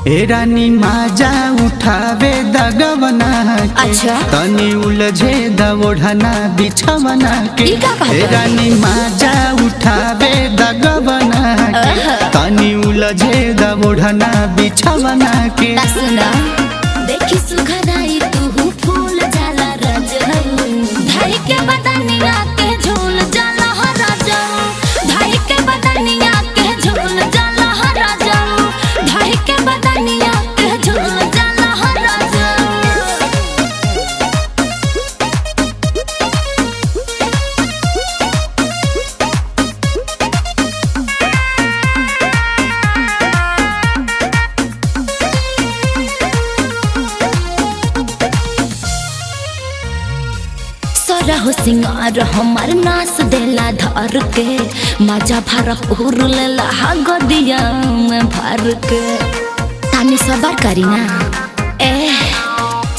ए रानी माजा उठावे दगवना के अच्छा तनी उलझे दवोढ़ना बिछवना के ए रानी माजा उठावे दगवना के तनी उलझे दवोढ़ना बिछवना के सुना देखी सुघराई तू फूल जाला रजऊ धाई के बदनिया के झूल जाला रजऊ धाई के बदनिया के झूल जाला रजऊ धाई के बदनिया के झूल जाला रजऊ रहो सिंगार हमार नाच देला धर के मजा भरपूर लेला गदिया में भर के तानी सबर करी ना ए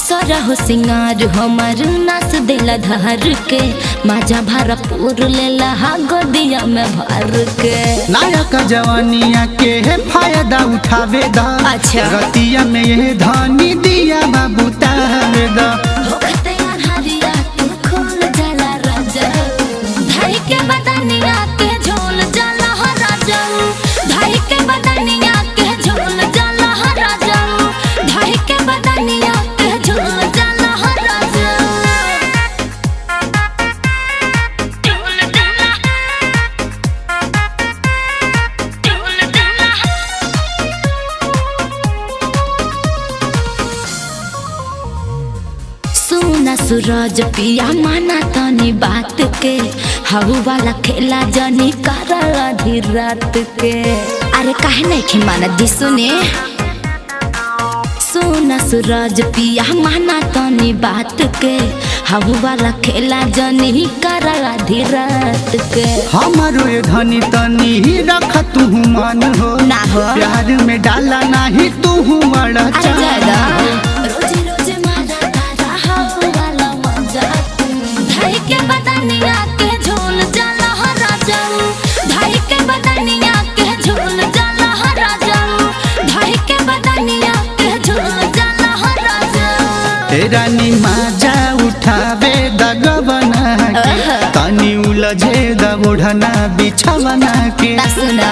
सरहो सिंगार हमार नाच देला धर के मजा भरपूर लेला गदिया में भर के नायक जवानिया के है फायदा उठावे दा अच्छा रतिया में ये धानी दिया बाबू तावे दा के बदनिया के झोल जाला रजऊ धाई के बदनिया के झोल जाला रजऊ धाई के बदनिया के झोल जाला रजऊ सुना सूरज पिया माना तनी बात के हऊ वाला खेला जनी कर आधी रात के अरे काहे नहीं खे माना दी सुने सुना सूरज पिया माना तनी बात के हऊ वाला खेला जनी कर आधी रात के हमारो ये धनी तनी रख तू मान हो ना हो प्यार में डाला नहीं तू बड़ा चाला रोज रोज मारा तारा हऊ वाला मजा धाई के बदनिया के झोल जाला रजऊ धाई के बदनिया के झोल जाला रजऊ धाई के बदनिया के झोल जाला रजऊ ए रानी माजा उठावे दगवना के तनी उलझे दवोढ़ना बिछवना के सुना